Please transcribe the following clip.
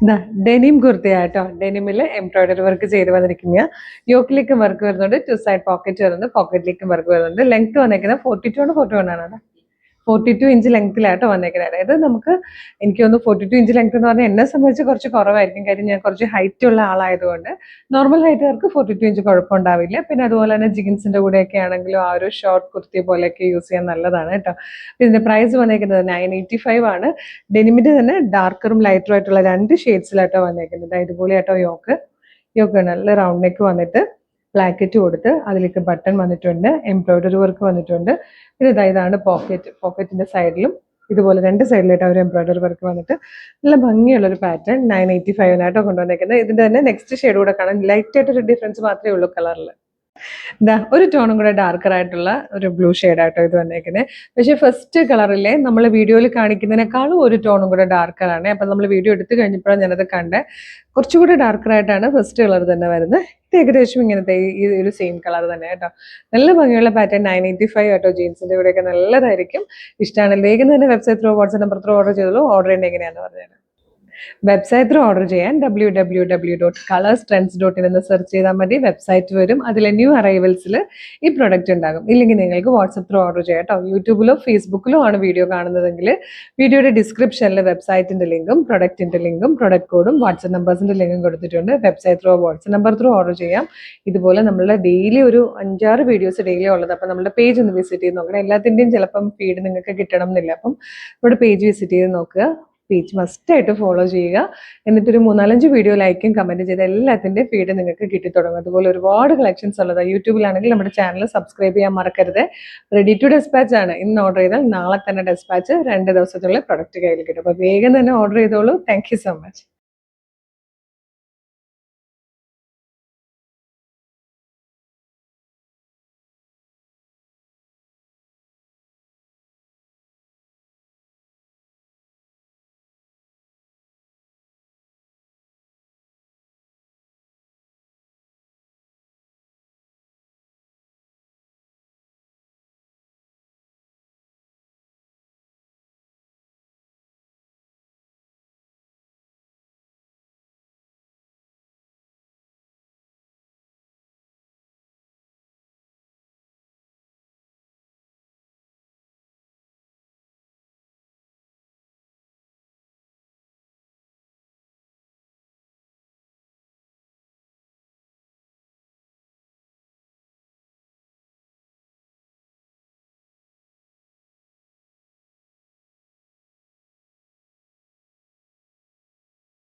ഇതാ denim കുർത്തിയാട്ടോ. ഡെനിമില് embroidery work ചെയ്ത് വന്നിരിക്കുന്ന യോക്കിലേക്കും വർക്ക് വരുന്നുണ്ട്, ടു സൈഡ് പോക്കറ്റ് വരുന്നുണ്ട്, പോക്കറ്റിലേക്കും വർക്ക് വരുന്നുണ്ട്. ലെങ്ത് വന്നേക്കുന്നത് 42 ആണ്, 41 ആണ്. 42 ഇഞ്ച് ലെങ്ത്തിലാട്ടോ വന്നേക്കുന്നത്. അതായത് നമുക്ക് എനിക്ക് തോന്നുന്നു 42 ഇഞ്ച് ലെങ്ത് എന്ന് പറഞ്ഞാൽ എന്നെ സംബന്ധിച്ച് കുറച്ച് കുറവായിരിക്കും. കാര്യം ഞാൻ കുറച്ച് ഹൈറ്റ് ഉള്ള ആളായതുകൊണ്ട് നോർമൽ ഹൈറ്റുകാർക്ക് 42 ഇഞ്ച് കുഴപ്പമുണ്ടാവില്ല. പിന്നെ അതുപോലെ തന്നെ ജീൻസിന്റെ കൂടെയൊക്കെ ആണെങ്കിലും ആ ഒരു ഷോർട്ട് കുർത്തി പോലെയൊക്കെ യൂസ് ചെയ്യാൻ നല്ലതാണ് കേട്ടോ. ഇതിന്റെ പ്രൈസ് വന്നേക്കുന്നത് 985 ആണ്. ഡെനിമിന്റെ തന്നെ ഡാർക്കറും ലൈറ്ററും ആയിട്ടുള്ള 2 ഷെയ്ഡ്സിലാട്ടോ വന്നേക്കുന്നത്. ഇതുപോലെ ആട്ടോ യോക്ക് നല്ല റൗണ്ട് നെക്ക് വന്നിട്ട് ബ്ലാക്കറ്റ് കൊടുത്ത് അതിലേക്ക് ബട്ടൺ വന്നിട്ടുണ്ട്, എംബ്രോയിഡറി വർക്ക് വന്നിട്ടുണ്ട്. പിന്നെ ഇതാണ് പോക്കറ്റിന്റെ സൈഡിലും ഇതുപോലെ 2 സൈഡിലായിട്ട് ഒരു എംബ്രോയിഡറി വർക്ക് വന്നിട്ട് നല്ല ഭംഗിയുള്ള ഒരു പാറ്റേൺ. 985 കൊണ്ടുവന്നേക്കുന്നത്. ഇതിന്റെ തന്നെ നെക്സ്റ്റ് ഷെയ്ഡ് കൂടെ കാണാൻ ലൈറ്റ് ആയിട്ടൊരു ഡിഫറൻസ് മാത്രമേ ഉള്ളൂ കളറിൽ. ഒരു ടോണും കൂടെ ഡാർക്കർ ആയിട്ടുള്ള ഒരു ബ്ലൂ ഷെയ്ഡായിട്ടോ ഇത് വന്നേക്കുന്നത്. പക്ഷെ ഫസ്റ്റ് കളറിലെ നമ്മൾ വീഡിയോയിൽ കാണിക്കുന്നതിനേക്കാളും ഒരു ടോണും കൂടെ ഡാർക്കറാണ്. അപ്പം നമ്മൾ വീഡിയോ എടുത്തു കഴിഞ്ഞപ്പോഴാണ് ഞാനത് കണ്ടത്. കുറച്ചുകൂടി ഡാർക്കറായിട്ടാണ് ഫസ്റ്റ് കളർ തന്നെ വരുന്നത്. ഇത് ഏകദേശം ഇങ്ങനത്തെ ഈ ഒരു സെയിം കളർ തന്നെ കേട്ടോ. നല്ല ഭംഗിയുള്ള പാറ്റേൺ. 985 കേട്ടോ. ജീൻസിന്റെ കൂടെയൊക്കെ നല്ലതായിരിക്കും. ഇഷ്ടമാണ് വേഗം തന്നെ website through WhatsApp number through order ചെയ്തോളൂ. ഓർഡർ ചെയ്യേണ്ടത് എങ്ങനെയാണെന്ന് പറഞ്ഞുതരാം. വെബ്സൈറ്റ് ത്രൂ ഓർഡർ ചെയ്യാൻ www.colorstrends.in എന്ന് സെർച്ച് ചെയ്താൽ മതി. വെബ്സൈറ്റ് വരും. അതിലെ ന്യൂ അറൈവൽസിൽ ഈ പ്രൊഡക്റ്റ് ഉണ്ടാകും. ഇല്ലെങ്കിൽ നിങ്ങൾക്ക് വാട്സപ്പ് ത്രൂ ഓർഡർ ചെയ്യാം കേട്ടോ. യൂട്യൂബിലോ ഫേസ്ബുക്കിലോ ആണ് വീഡിയോ കാണുന്നതെങ്കിൽ വീഡിയോയുടെ ഡിസ്ക്രിപ്ഷനിൽ വെബ്സൈറ്റിന്റെ ലിങ്കും പ്രൊഡക്റ്റിന്റെ ലിങ്കും പ്രൊഡക്റ്റ് കോഡും വാട്സപ്പ് നമ്പേഴ്സിന്റെ ലിങ്കും കൊടുത്തിട്ടുണ്ട്. Website through WhatsApp number through order ചെയ്യാം. ഇതുപോലെ നമ്മളുടെ ഡെയിലി ഒരു 5-6 വീഡിയോസ് ഡെയിലി ഉള്ളത്. അപ്പം നമ്മുടെ പേജ് ഒന്ന് വിസിറ്റ് ചെയ്ത് നോക്കണം. എല്ലാത്തിൻ്റെയും ചിലപ്പം ഫീഡ് നിങ്ങൾക്ക് കിട്ടണം എന്നില്ല. അപ്പം ഇവിടെ പേജ് വിസിറ്റ് ചെയ്ത് നോക്കുക. പേജ് മസ്റ്റായിട്ട് ഫോളോ ചെയ്യുക. എന്നിട്ടൊരു 3-4 വീഡിയോ ലൈക്കും കമൻറ്റ് ചെയ്ത് എല്ലാത്തിൻ്റെയും ഫീഡ് നിങ്ങൾക്ക് കിട്ടിത്തുടങ്ങും. അതുപോലെ ഒരുപാട് കളക്ഷൻസ് ഉള്ളതാണ്. യൂട്യൂബിലാണെങ്കിൽ നമ്മുടെ ചാനൽ സബ്സ്ക്രൈബ് ചെയ്യാൻ മറക്കരുത്. റെഡി ടു ഡെസ്പാച്ച് ആണ്. ഇന്ന് ഓർഡർ ചെയ്താൽ നാളെ തന്നെ ഡെസ്പാച്ച് 2 ദിവസത്തിനുള്ളിൽ പ്രൊഡക്റ്റ് കയ്യിൽ കിട്ടും. അപ്പോൾ വേഗം തന്നെ ഓർഡർ ചെയ്തോളൂ. Thank you so much.